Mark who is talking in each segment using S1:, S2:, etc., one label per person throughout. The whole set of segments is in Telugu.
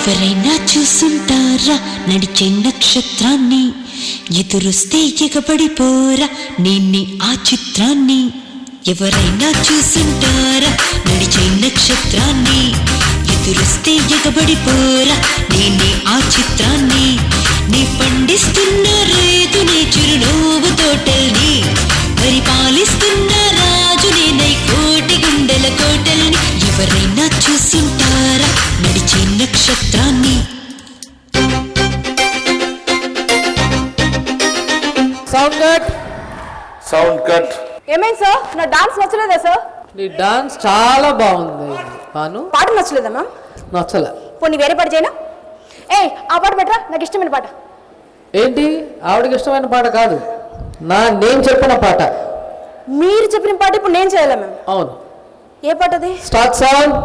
S1: ఎవరైనా చూసుంటారా నడిచే నక్షత్రాన్ని, ఎదురొస్తే ఎగబడిపోరా నేనే ఆ చిత్రాన్ని. ఎవరైనా చూసుంటారా నడిచే నక్షత్రాన్ని, ఎదురొస్తే ఎగబడిపోరా నేనే ఆ చిత్రాన్ని. నీ పండిస్తున్న రైతునే చిరునవ్వు తోటల్ని, పరిపాలిస్తున్న రాజునే నై కోటి గుండెల కోటల్ని. ఎవరైనా చూసుంటారా నడిచే నక్షత్రాన్ని.
S2: Sound cut.
S3: ఏమైంది సార్? నా డాన్స్ నచ్చలేదా సార్?
S4: నీ డాన్స్ చాలా బాగుంది భాను.
S3: పాట నచ్చలేదా మ్యామ్?
S4: నచ్చలే.
S3: పోనీ వేరే పాట చేయనా? ఆ పాట పెట్టరా, నాకు ఇష్టమైన పాట.
S4: ఏంటి? ఆవిడకి ఇష్టమైన పాట కాదు, నేను చెప్పిన పాట.
S3: మీరు చెప్పిన పాట ఇప్పుడు నేను చేయాలా మ్యామ్?
S4: అవును.
S3: ఏ పాట అది?
S4: Start sound.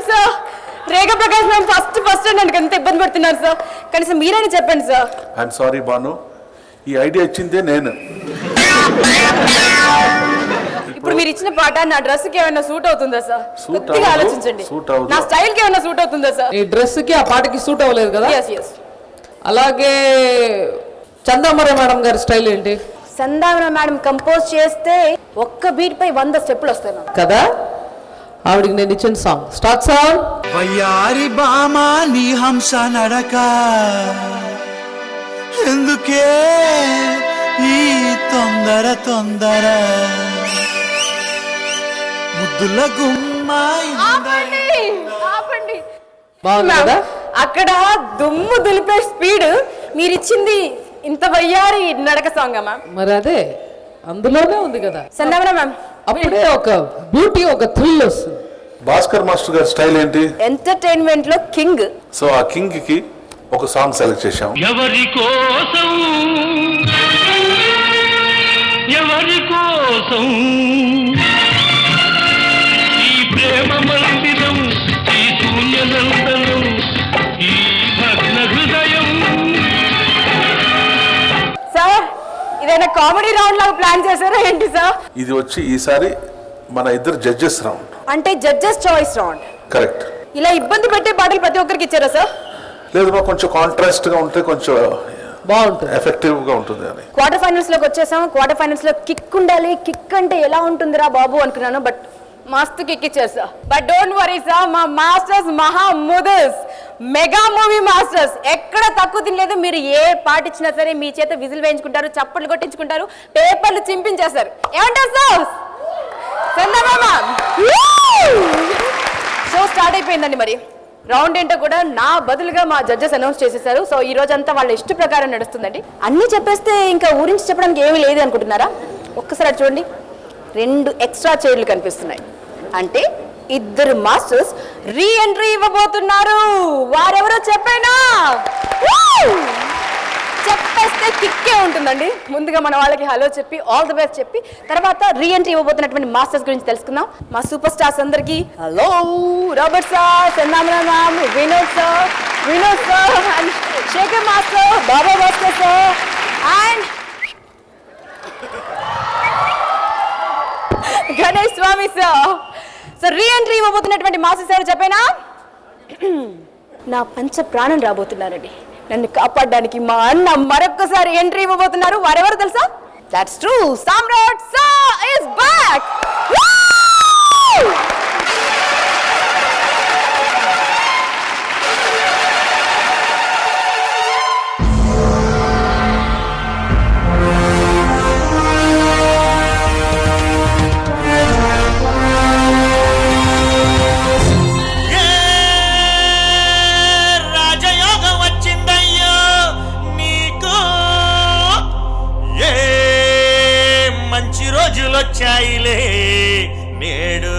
S3: సార్, రేఖా ప్రకాష్ మ్యామ్ ఫస్ట్ నన్ను ఎంత ఇబ్బంది పడుతున్నారు సార్, కనీసం మీరైనా చెప్పండి సార్.
S2: ఐఎమ్ సారీ బాను, ఈ ఐడియా ఇచ్చిందే నేను.
S3: ఇప్పుడు మీరు ఇచ్చిన పాట నా డ్రెస్ కి ఏమైనా సూట్ అవుతుందా సార్? కొద్దిగా ఆలోచించండి. నా స్టైల్ కి ఏమైనా సూట్ అవుతుందా సార్?
S4: ఈ డ్రెస్ కి ఆ పాటకి సూట్ అవ్వలేదు కదా. అలాగే చందామర మేడం గారి స్టైల్ ఏంటి?
S3: చందామర మేడం కంపోజ్ చేస్తే ఒక్క బీట్ పై 100 స్టెప్పులు వస్తాయి
S4: కదా. ఆవిడికి నేను ఇచ్చిన సాంగ్. Start song.
S5: వయ్యారి బామా నీ హంస నడక, ఎందుకే ఈ తొందర తొందర, ముద్దుల గుమ్మాయి.
S4: బాగుంది కదా.
S3: అక్కడ దుమ్ము దులిపే స్పీడ్ మీరిచ్చింది ఇంత వయ్యారి నడక సాంగ్ మ్యామ్.
S4: మరి అదే అందులోనే ఉంది కదా
S3: చందామర మ్యామ్.
S4: అప్పుడే ఒక బ్యూటీ, ఒక థ్రిల్ వస్తుంది.
S2: భాస్కర్ మాస్టర్ గారి స్టైల్ ఏంటి?
S3: ఎంటర్టైన్మెంట్ లో కింగ్.
S2: సో ఆ కింగ్ కి ఒక సాంగ్ సెలెక్ట్ చేశాం.
S6: ఎవరి కోసం ఎవరి కోసం ఈ ప్రేమ మందిరం, ఈ శూన్యనందనం, ఈ భగ్న హృదయం.
S3: సార్, ఇదైనా కామెడీ రౌండ్ లాగా ప్లాన్ చేశారా ఏంటి సార్?
S2: ఇది వచ్చి ఈసారి మన ఇద్దరు జడ్జెస్ రౌండ్,
S3: అంటే జడ్జెస్ చాయిస్ రౌండ్.
S2: కరెక్ట్.
S3: ఇలా ఇబ్బంది పెట్టే పాటలు ప్రతి ఒక్కరికి ఇచ్చారా సార్?
S2: లేదు, కొంచెం కాంట్రాస్ట్ గా ఉంటే కొంచెం
S4: బాగుంటుంది,
S2: ఎఫెక్టివ్ గా ఉంటుంది అని.
S3: క్వార్టర్ ఫైనల్స్ లోకి వచ్చేసాం. క్వార్టర్ ఫైనల్స్ లో కిక్ ఉండాలి. కిక్ అంటే ఎలా ఉంటుందిరా బాబు అనుకున్నాను, బట్ మస్తు కిక్ ఇచ్చారు sir. But don't worry sir, మా మాస్టర్స్ మహా ముదర్స్, మెగా మూవీ మాస్టర్స్ ఎక్కడ తక్కువ తినలేదు. మీరు ఏ పాట ఇచ్చినా సరే మీ చేత విజిల్ వేయించుకుంటారు, చప్పట్లు కొట్టించుకుంటారు, పేపర్లు చింపించేస్తారు. ఏమంటారు సార్? షో స్టార్ట్ అయిపోయిందండి. మరి రౌండ్ ఏంటో కూడా నా బదులుగా మా జడ్జెస్ అనౌన్స్ చేసేసారు. సో ఈ రోజంతా వాళ్ళ ఇష్ట ప్రకారం నడుస్తుందండి. అన్నీ చెప్పేస్తే ఇంకా ఊరించి చెప్పడానికి ఏమీ లేదు అనుకుంటున్నారా? ఒక్కసారి చూడండి, 2 ఎక్స్ట్రా చైర్లు కనిపిస్తున్నాయి. అంటే 2 మాస్టర్స్ రీ ఎంట్రీ ఇవ్వబోతున్నారు. వారెవరో చెప్పేనా? చెప్పేస్తే కిక్కే ఉంటుందండి. ముందుగా మన వాళ్ళకి హలో చెప్పి ఆల్ ది బెస్ట్ చెప్పి తర్వాత రీ ఎంట్రీ ఇవ్వబోతున్నటువంటి మాస్టర్స్ గురించి తెలుసుకుందాం. మా సూపర్ స్టార్స్ అందరికీ hello. Robert sir, Chandamara ma'am, Vinod sir and Shekhar master, Baba master sir and Ganesh Swami sir. So re entry ఇవ్వబోతున్నటువంటి మాస్టర్స్ ఎవరు చెప్పేనా? నా పంచ ప్రాణం రాబోతున్నారండి. నన్ను కాపాడడానికి మా అన్న మరొక్కసారి ఎంట్రీ ఇవ్వబోతున్నారు. వారెవరు తెలుసా? That's true, Samrat sir is back.
S5: రోజులొచ్చాయిలే నేడు.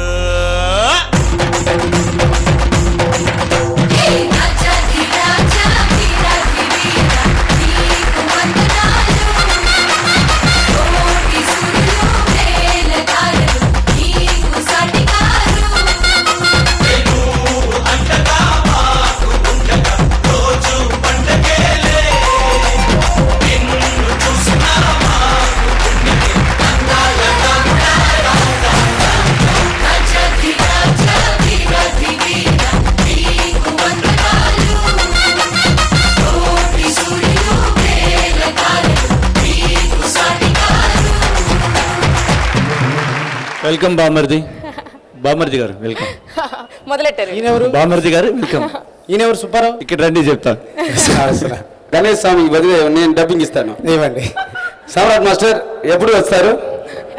S7: వెల్కమ్ బామర్ది గారు వెల్కమ్.
S3: మొదలెట్టారు.
S8: ఈయనెవరు?
S7: బామర్ది గారు వెల్కమ్.
S8: ఈయనెవరు? సుబ్బారావు.
S7: ఇక్కడ రండి చెప్తా.
S9: గణేష్ స్వామికి బదిలీ నేను డబ్బింగ్ ఇస్తాను.
S8: ఇవ్వండి.
S9: సమ్రాట్ మాస్టర్ ఎప్పుడు వస్తారు?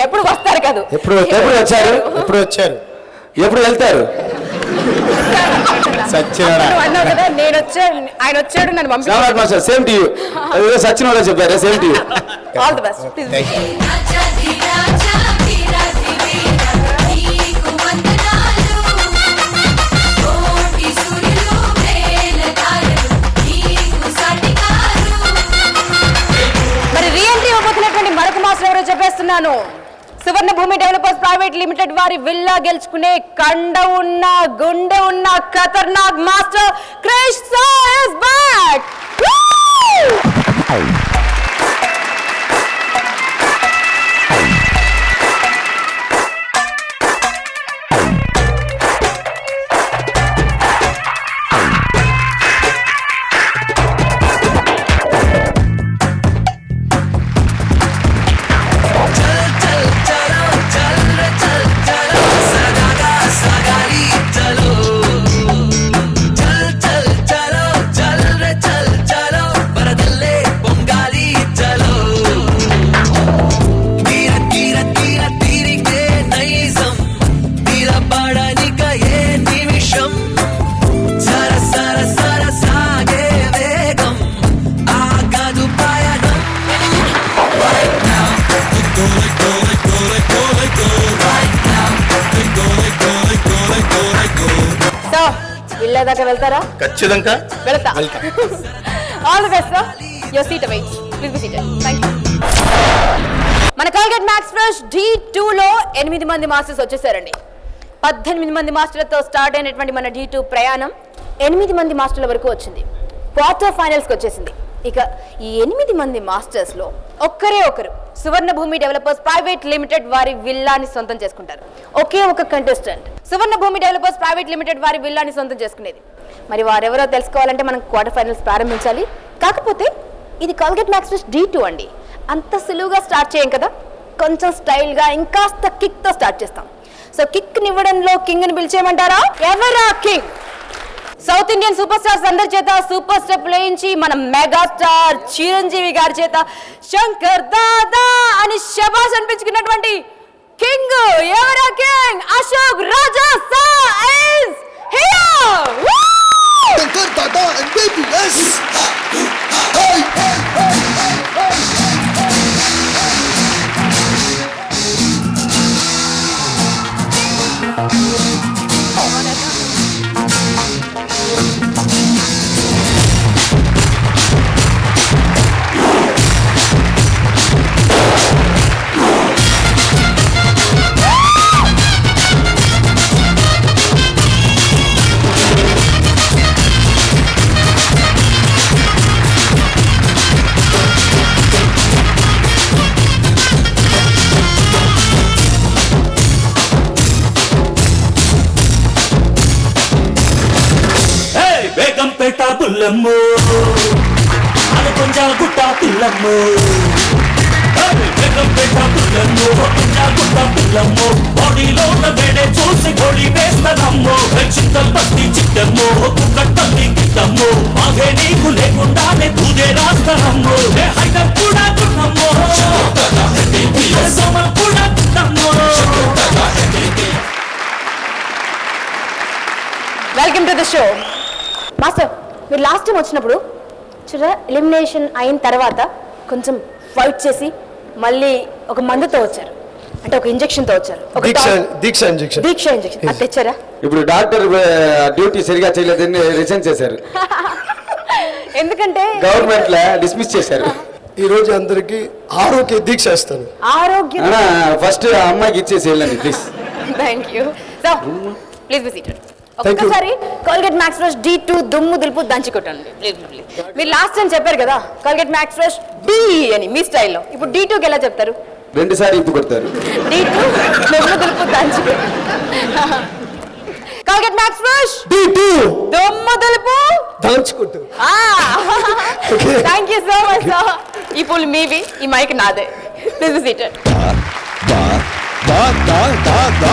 S3: ఎప్పుడు వస్తారు కాదు,
S9: ఎప్పుడు వచ్చారు?
S8: ఎప్పుడు వచ్చారు?
S9: ఎప్పుడు వెళ్తారు?
S8: సత్యనారాయణ.
S3: నువ్వు అన్నావు కదా నేను వచ్చాను, ఆయన వచ్చాడు నన్ను పంపించాడు.
S9: Samrat master same to you. Sachin వాళ్ళు చెప్పారా? Same to you.
S3: All the best.
S8: Thank you.
S3: మరి రీఎంట్రీ ఇవ్వబోతున్నటువంటి మరొక మాస్టర్ ఎవరో చెప్పేస్తున్నాను. Suvarna Bhoomi developers private limited వారి విల్లా గెలుచుకునే కండ ఉన్న గుండె ఉన్న ఖతర్నాక్ master Krish is back. Villa దాకా వెళ్తారా?
S8: ఖచ్చితంగా
S3: వెళ్తా. All the best sir. Your seat awaits. Please be seated. Thank you. మన కోల్గేట్ మ్యాక్స్ ఫ్రెష్ D2 లో 8 మంది మాస్టర్స్ వచ్చేసారండి. 18 మంది మాస్టర్లతో స్టార్ట్ అయినటువంటి మన D2 ప్రయాణం 8 మంది మాస్టర్ల వరకు వచ్చింది. క్వార్టర్ ఫైనల్స్కి వచ్చేసింది. ఇక ఈ 8 మంది మాస్టర్స్లో ఒక్కరే ఒకరు సువర్ణ భూమి డెవలపర్స్ ప్రైవేట్ లిమిటెడ్ వారి విల్లాని సొంతం చేసుకుంటారు. ఒకే ఒక కంటెస్టెంట్ సువర్ణ భూమి డెవలపర్స్ ప్రైవేట్ లిమిటెడ్ వారి విల్లాని సొంతం చేసుకునేది. మరి వారెవరో తెలుసుకోవాలంటే మనం క్వార్టర్ ఫైనల్స్ ప్రారంభించాలి. కాకపోతే ఇది కోల్గేట్ మ్యాక్స్ ఫ్రెష్ D2 అండి. అంత సులువుగా స్టార్ట్ చేయం కదా, కొంచెం స్టైల్గా ఇంకాస్త కిక్తో స్టార్ట్ చేస్తాం. సో కిక్ నివ్వడంలో కింగ్ని పిలిచేయమంటారా? ఎవరా king? South Indian super stars అందరి చేత సూపర్ స్టెప్ వేయించి మన మెగాస్టార్ చిరంజీవి గారి చేత శంకర్ దాదా అని శబాష్ అనిపించుకున్నటువంటి కింగ్ ఎవరా king? Ashok Raja is here.
S5: Shankar Dada MBBS.
S6: Begumpet పుల్లమ్ము అనుకొంజ గుట్ట పిల్లమ్ము. బేగంపేట పుల్లమ్ము కొంజ గుట్ట పిల్లమ్ము. బాడీలో వేడే చూసి గోళీ వేస్తనమ్ము. చింతల్ బస్తి చిట్టమ్ము కుక్కట్టల్లి గిట్టమ్ము. మాగే నీకు లేకుండానే పూజే రాస్తనమ్ము. హైదర్ కూడా గుట్టమ్ము సోమల్ కూడా గుట్టమ్ము.
S3: Welcome to the show. Master, మీరు లాస్ట్ టైం వచ్చినప్పుడు చూడ ఎలిమినేషన్ అయిన తర్వాత కొంచెం ఫైట్ చేసి మళ్ళీ ఒక మందుతో వచ్చారు, అంటే ఒక ఇంజెక్షన్తో వచ్చారు.
S8: దీక్ష ఇంజెక్షన్
S3: అది తెచ్చారా?
S9: ఇప్పుడు డాక్టర్ డ్యూటీ సరిగా చేయలేదని రిజైన్ చేశారు.
S3: ఎందుకంటే
S9: గవర్నమెంట్ లో డిస్మిస్ చేశారు.
S8: ఈ రోజు అందరికి ఆరోగ్య దీక్ష ఇస్తాను.
S3: ఆరోగ్యం.
S9: ఫస్ట్ అమ్మాయికి ఇచ్చేసి వెళ్ళండి please.
S3: Thank you. So please be seated. ఒక్కసారి కోల్గేట్ మ్యాక్స్ ఫ్రెష్ D2 దుమ్ము దులుపు దంచి కొట్టండి. మీరు లాస్ట్ టైం చెప్పారు కదా కోల్గేట్ మ్యాక్స్ ఫ్రెష్ D అని మీ స్టైల్లో. ఇప్పుడు D2కి ఎలా చెప్తారు?
S9: 2 సార్లు ఇంపు కొడతారు.
S3: D2 దుమ్ము దులుపు దంచి కోల్గేట్ మ్యాక్స్ ఫ్రెష్
S8: D2
S3: దుమ్ము దులుపు
S8: దాచుకుంటూ.
S3: Thank you so much sir. ఈ పూలు మీవి, ఈ మైక్ నాదే. Please be seated.
S6: Shankar Dada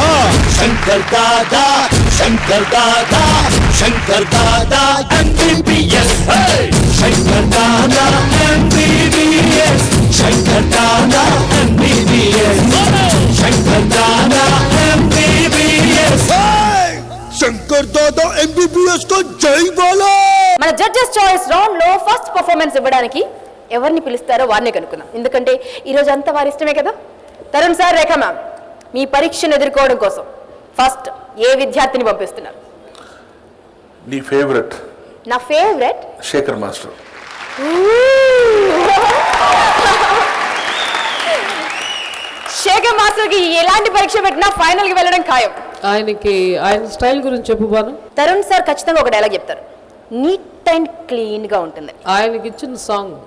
S6: Shankar Dada Shankar Dada MBBS Shankar Dada MBBS Shankar Dada MBBS Shankar Dada MBBS
S5: Shankar Dada MBBS కో జై బోలో.
S3: మన జడ్జెస్ చాయిస్ రౌండ్ లో ఫస్ట్ పర్ఫార్మెన్స్ ఇవ్వడానికి ఎవరిని పిలుస్తారో వారినే కనుక్కున్నాం. ఎందుకంటే ఈ రోజు అంతా వారి ఇష్టమే కదా. తరుణ్ సార్, రేఖ మ్యామ్, మీ పరీక్షను ఎదుర్కోవడం కోసం ఫస్ట్ ఏ విద్యార్థిని పంపిస్తున్నారు?
S2: నీ ఫేవరెట్
S3: నా favourite
S2: Shekhar master.
S3: Shekhar master కి ఎలాంటి పరీక్ష పెట్టినా ఫైనల్ కి వెళ్ళడం ఖాయం.
S4: ఆయనకి ఆయన స్టైల్ గురించి చెప్పు బాను.
S3: తరుణ్ సార్ ఖచ్చితంగా ఒక డైలాగ్ చెప్తారు, నీట్ అండ్ క్లీన్ గా ఉంటుంది.
S4: ఆయనకి ఇచ్చిన సాంగ్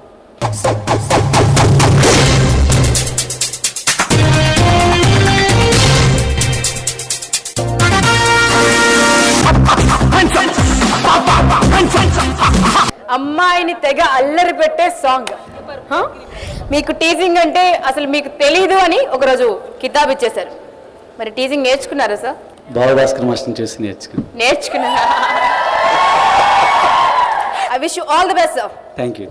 S3: అమ్మాయిని తెగ అల్లరి పెట్టే సాంగ్. మీకు టీజింగ్ అంటే అసలు మీకు తెలీదు అని ఒకరోజు కితాబ్ ఇచ్చేశారు. మరి టీజింగ్ నేర్చుకున్నారా సార్?
S7: భావభాస్కర్ మాస్టర్ని చూసి
S3: నేర్చుకున్నారా? I wish you all the best sir.
S7: Thank you.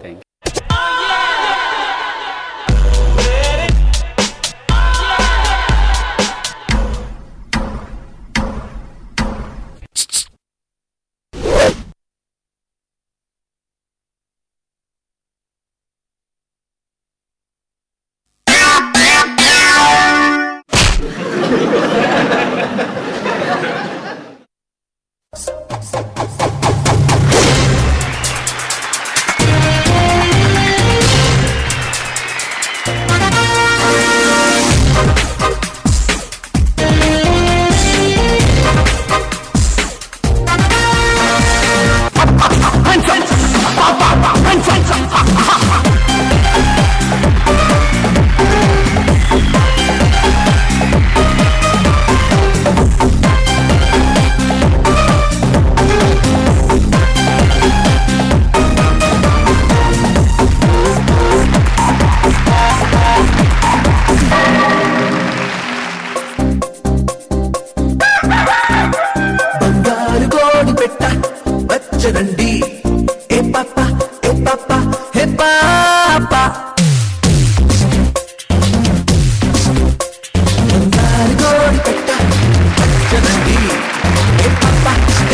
S5: వచ్చనండి ఏ పాప ఏ పాప హే పాప బంగారు పెట్ట వచ్చనండి ఏ పాప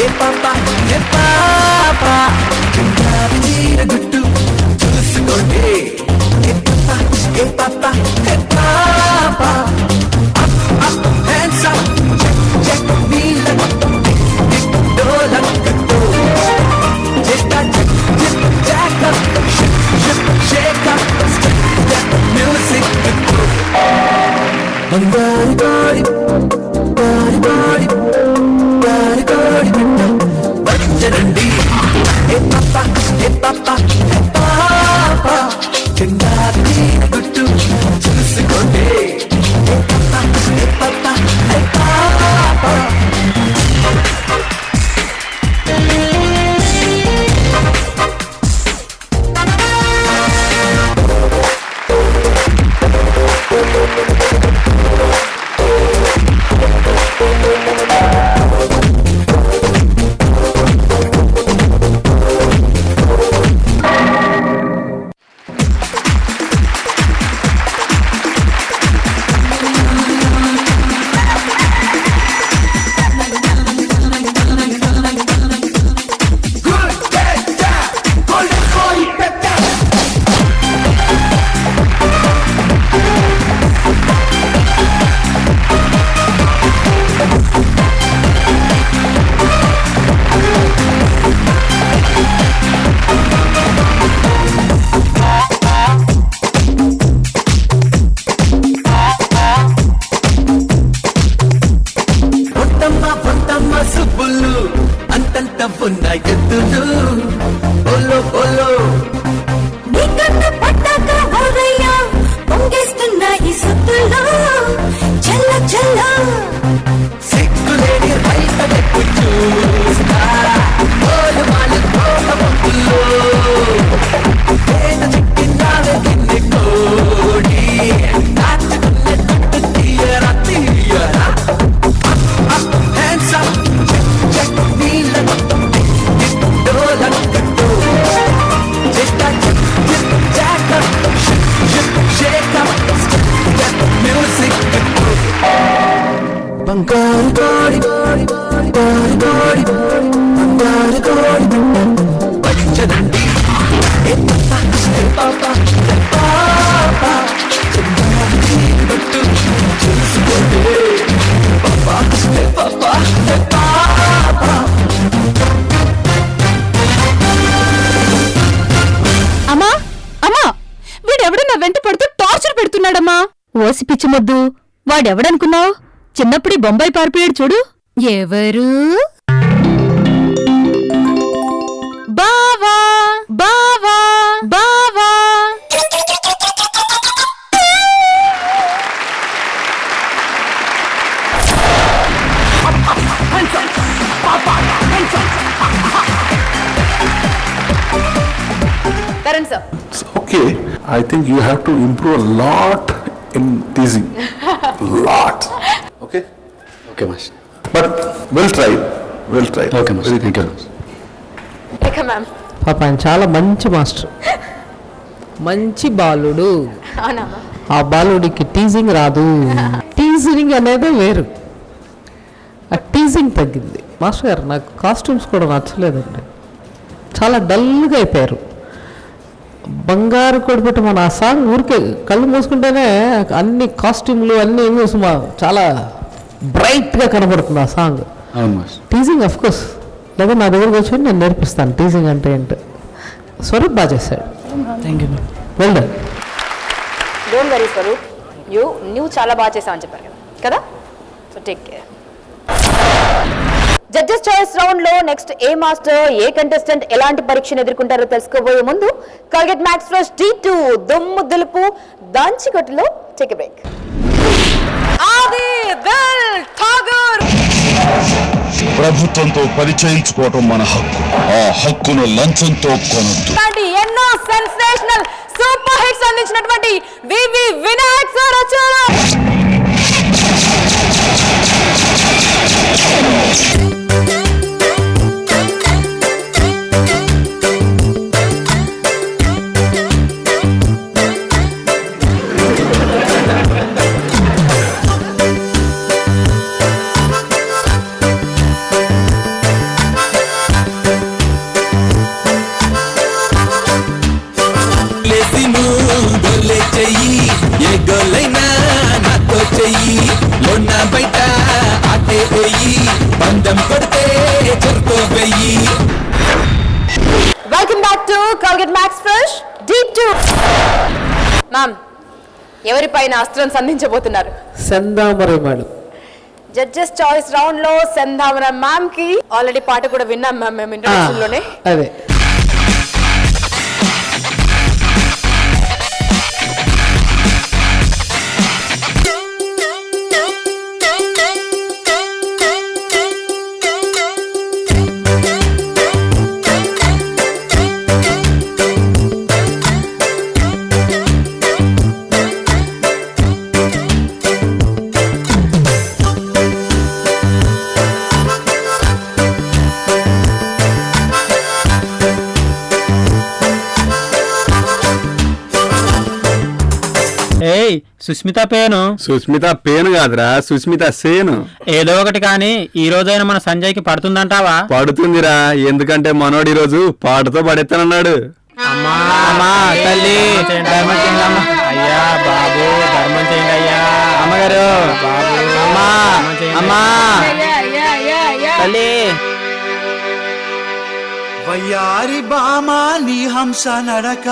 S5: ఏ పాప హే పాప బంగారు చీర గుట్టు చూసుకోండి ఏ పాప ఏ పాప హే పాప hands up check me బంగారు కోడి బారి బారి బారి కోడి పెట్ట వచ్చనండి ఏ పాప ఏ పాప ఏ పాప చెండారి గుట్టు చూసుకోండి ఏ పాప ఏ పాప ఏ పాప బంగారు కోడి బంగారు కోడి బంగారు కోడి పడించదండి ఏ పాప ఏ పాప పట్టు చూసుకోండి పాప ఏ పాప ఏ పాప.
S3: అమ్మా అమ్మా వీడెవడన్నా వెంట పడుతూ టార్చర్ పెడుతున్నాడమ్మా. ఓసి పిచ్చిమొద్దు, వాడెవడనుకున్నావు? చిన్నప్పుడే బొంబాయి పారిపోయాడు చూడు. ఎవరు? బావా బావా బావా. Karan sir,
S2: Okay, I think you have to improve a lot in teasing. Lot. Okay?
S7: Okay master.
S2: But we'll try. We'll try.
S7: Okay master, thank you.
S3: ఇక మ్యామ్.
S4: పాప ఆయన చాలా మంచి మాస్టర్, మంచి బాలుడు.
S3: అవునమ్మా.
S4: ఆ బాలుడికి టీజింగ్ రాదు. టీజింగ్ అనేది వేరు, ఆ టీజింగ్ తగ్గింది. మాస్టర్ గారు నాకు కాస్ట్యూమ్స్ కూడా నచ్చలేదండి, చాలా డల్గా అయిపోయారు. బంగారు కొడిపెట్ట మన ఆ సాంగ్ ఊరికే కళ్ళు మూసుకుంటేనే అన్ని కాస్ట్యూమ్లు అన్నీ చాలా బ్రైట్గా కనబడుతుంది ఆ సాంగ్.
S7: అవును మాస్టర్.
S4: టీజింగ్ అఫ్ కోర్స్, లేదా నా దగ్గరకు వచ్చి నేను నేర్పిస్తాను టీజింగ్ అంటే ఏంటి. స్వరూప్ బాగా చేశాడు. Thank you, well done.
S3: Don't worry Swaroop, నువ్వు చాలా బాగా చేసావని చెప్పారు కదా, so take care. Judges choice round లో నెక్స్ట్ ఏ మాస్టర్, ఏ కంటెస్టెంట్ ఎలాంటి పరీక్షను ఎదుర్కొంటారో తెలుసుకోబోయే ముందు కాల్గేట్ మ్యాక్స్ ఫ్రెష్ D2 దుమ్ము దులుపు దాంచికొట్టులో టేక్ ఎ బ్రేక్. ఆది దిల్ ఠాగూర్.
S10: ప్రభుత్వంతో పరిచయించుకోవటం మన హక్కు, ఆ హక్కును లంచంతో కొనొద్దు.
S3: ఎన్నో సెన్సేషనల్ సూపర్ హిట్స్ అందించినటువంటి వివి వినాయక్ సార్ వచ్చారు.
S5: ఏ గోలైనా నాతో చెయ్యి, లోన బయట ఆటే పోయి, బంధం కొడితే చెరుకోబోయి.
S3: Welcome back to Colgate max fresh D2. Ma'am, ఎవరిపైన అస్త్రం సంధించబోతున్నారు?
S4: సెందామరే మేడం.
S3: జడ్జెస్ చాయిస్ రౌండ్ లో సెంధామర మ్యామ్ కి ఆల్రెడీ పాట కూడా విన్నాం మ్యామ్ మేము ఇంట్రడక్షన్ లోనే.
S4: అదే
S11: సుస్మిత పేను.
S9: సుస్మిత పేను కాదురా, సుస్మిత సేను.
S11: ఏదో ఒకటి కానీ ఈ రోజైనా మన సంజయ్కి పడుతుందంటావా?
S9: పడుతుందిరా, ఎందుకంటే మనోడు ఈ రోజు పాటతో పడెత్తానన్నాడు.
S11: అమ్మా తల్లి అయ్యా బాబు ధర్మం చేయండి అయ్యా. అమ్మగారు బాబు అమ్మా అమ్మా తల్లి.
S5: వయ్యారి బామా నీ హంస నడక,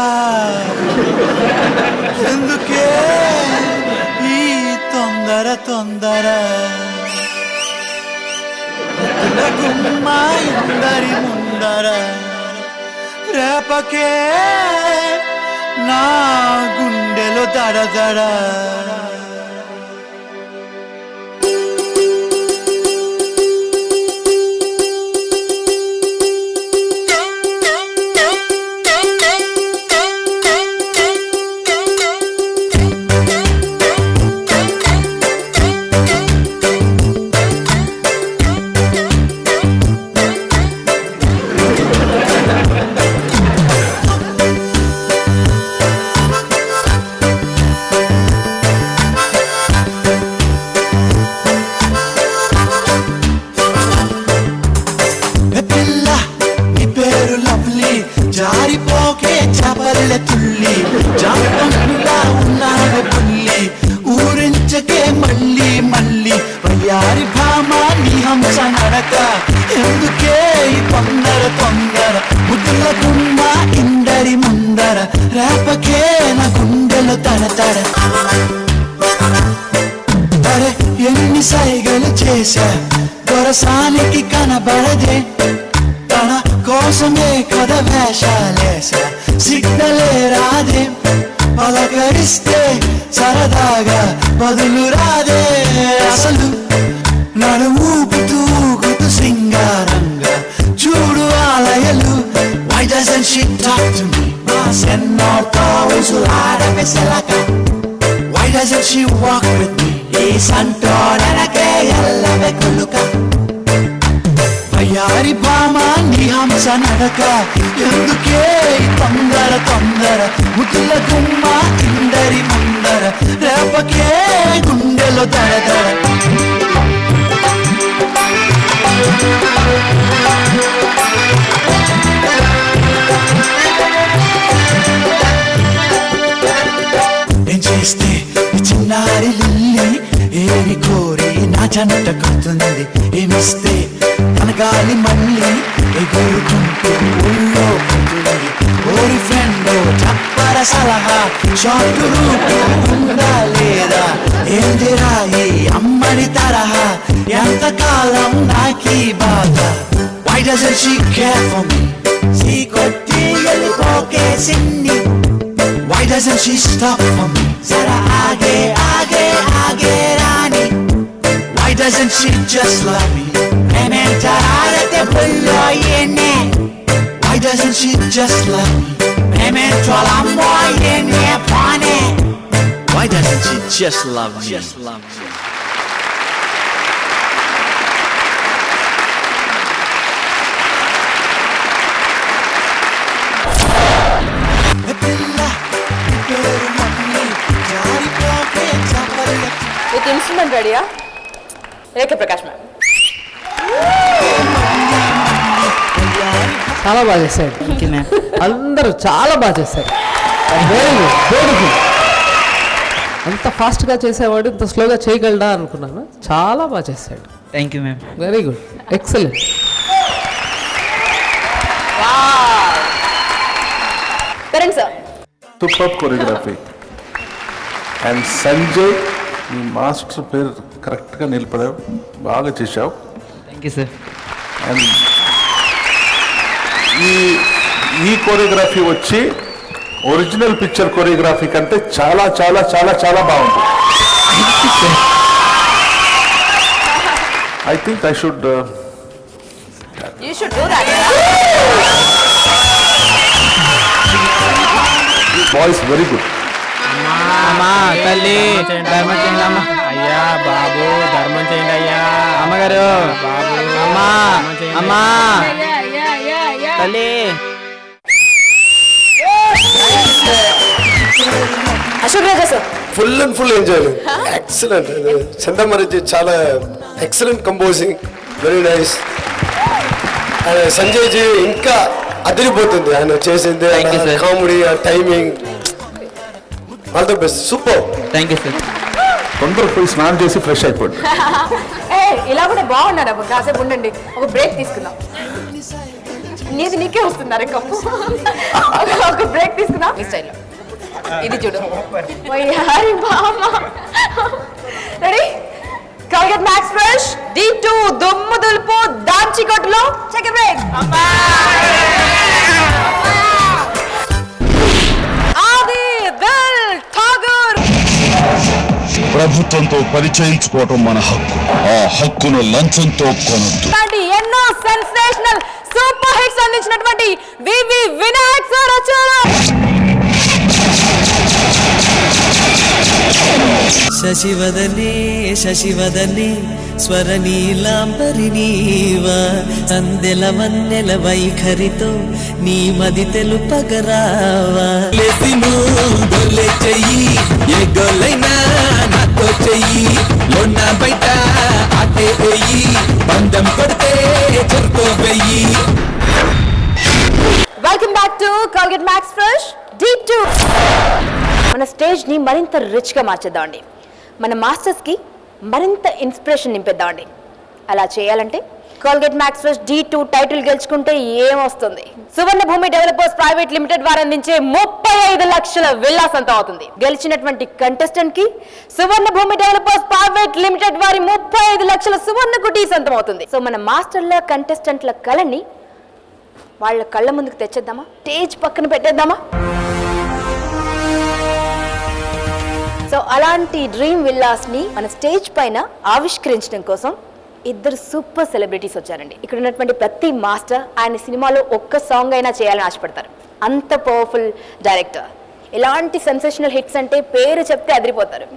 S5: ఎందుకే ఈ తొందర తొందర, గుమ్మాయిందరి ముందర, రేపకే నా గుండెలో దడదడ. చేశా దొరసానికి కనబడదే తన కోసమే కథ వేషాలేశా సిగ్నలే రాదే పలకరిస్తే సరదాగా బదులు రాదే అసలు నడు ఊపుతూ ఊగుతూ సింగారంగా చూడు ఆలయలు Why doesn't she talk to me? Senorita usulara selaka. Why doesn't she walk with me? Ee santorana ke ella me kuluka. Ayari bama ni hamsa nadaka. Enduke tondara tondara mutula gumma indari mundara repake gundelo dara dara. ఏం చేస్తే ఈ చిన్నారి లిల్లీ ఏరి కోరి నా జంట కడుతుంది ఏమిస్తే కనగాలి మళ్ళీ ఎగురుకుంటూ ఊళ్ళో ఉంటుంది ఓరి ఫ్రెండ్ చెప్పర సలహా షార్ట్ రూట్ ఉందా లేదా ఏందిరా ఈ అమ్మడి తరహా ఎంతకాలం నాకీ బాధ Why doesn't she care for me? సీ కొట్టి వెళ్ళిపోకే సిన్ని Why doesn't she stop for me? Zara aage, aage, aage rani. Why doesn't she just love me? Mementarate bullo yene. Why doesn't she just love me? Mementolammo yene pane. Why doesn't she just love me? Just love me.
S3: With instrument రెడీయా? రేఖ ప్రకాష్ మ్యామ్.
S4: చాలా బాగా చేశాడు. అందరూ చాలా బాగా చేశారు. Very good, beautiful. అంత ఫాస్ట్గా చేసేవాడు ఇంత స్లోగా చేయగలడా అనుకున్నాను. చాలా బాగా చేశాడు.
S5: Thank you ma'am.
S4: Very good, excellent.
S3: Karan sir.
S2: Super choreography. And Sanjay, నీ మాస్టర్ పేరు కరెక్ట్గా నిలబడావు, బాగా చేశావు.
S5: Thank you sir.
S2: అండ్ ఈ కొరియోగ్రఫీ వచ్చి ఒరిజినల్ పిక్చర్ కొరియోగ్రఫీ కంటే చాలా చాలా చాలా చాలా బాగుంది. I think I should
S3: You should do that.
S2: Voice very good.
S11: అమ్మా తల్లి ధర్మం చేయండి అమ్మా. అయ్యా బాబు ధర్మం చేయండి అయ్యా. అమ్మగారు బాబు అమ్మా అమ్మా తల్లి.
S3: Ashok Raja sir.
S8: Full and full enjoy. Excellent. చందమరజి చాలా excellent composing, very nice. Sanjay ji ఇంకా అదిరిపోతుంది ఆయన చేసింది, comedy, timing, all the best. Super.
S5: Thank you sir.
S2: తొందరగా పోయి స్నానం చేసి ఫ్రెష్ అయిపోండి.
S3: ఇలా కూడా బాగున్నాడు అబ్బా. కాసేపు ఉండండి, ఒక బ్రేక్ తీసుకుందాం. నీది నీకే వస్తున్నారు కప్పు. ఒక బ్రేక్ తీసుకుందాం ఈ స్టైల్లో. ఇది చూడు. Ready? Colgate Max Fresh D2 దుమ్ము దులుపు దాంచి కొట్టులో చెక్ బ్రేక్. ఆది దిల్ ఠాగూర్.
S10: ప్రభుత్వంతో పరిచయించుకోవటం మన హక్కు. ఆ హక్కును లంచంతో కొనొద్దు.
S3: ఎన్నో సెన్సేషనల్ సూపర్ హిట్స్ అందించినటువంటి వివి వినాయక్ సార్ వచ్చారు.
S5: శశివదనే శశివదనే స్వరనీలాంబరినీవా అందెల వన్నెల వైఖరితో నీ మది తెలుపగరావా లేసిను గొల్లె చెయ్యి ఏ గొల్లైనా నాతో చెయ్యి లోన బయట ఆటే పోయి బంధం కొడితే చెరుకో వెయ్యి.
S3: Welcome back to Colgate Max Fresh D2. మన స్టేజ్ని మరింత రిచ్గా మార్చేద్దామండి. మన మాస్టర్స్కి మరింత ఇన్స్పిరేషన్ నింపేద్దామండి. అలా చేయాలంటే Colgate max fresh D2 title గెలుచుకుంటే ఏమొస్తుంది? Suvarna Bhoomi developers private limited వారు అందించే 35 లక్షల విల్లా సొంతం అవుతుంది. గెలిచినటువంటి కంటెస్టెంట్ కి సువర్ణ భూమి డెవలపర్స్ ప్రైవేట్ లిమిటెడ్ వారి 35 లక్షల సువర్ణ కుటీ సొంతం అవుతుంది. సో మన మాస్టర్ల కంటెస్టెంట్ల కళని వాళ్ళ కళ్ళ ముందుకు తెచ్చేద్దామా? స్టేజ్ పక్కన పెట్టేద్దామా? సో అలాంటి డ్రీమ్ విల్లాస్ ని మన స్టేజ్ పైన ఆవిష్కరించడం కోసం ఇద్దరు సూపర్ సెలబ్రిటీస్ వచ్చారండి. ఇక్కడ ఉన్నటువంటి ప్రతి మాస్టర్ ఆయన సినిమాలో ఒక్క సాంగ్ అయినా చేయాలని ఆశపడతారు. అంత పవర్ఫుల్ డైరెక్టర్. ఎలాంటి సెన్సేషనల్ హిట్స్ అంటే పేరు చెప్తే అదిరిపోతారు.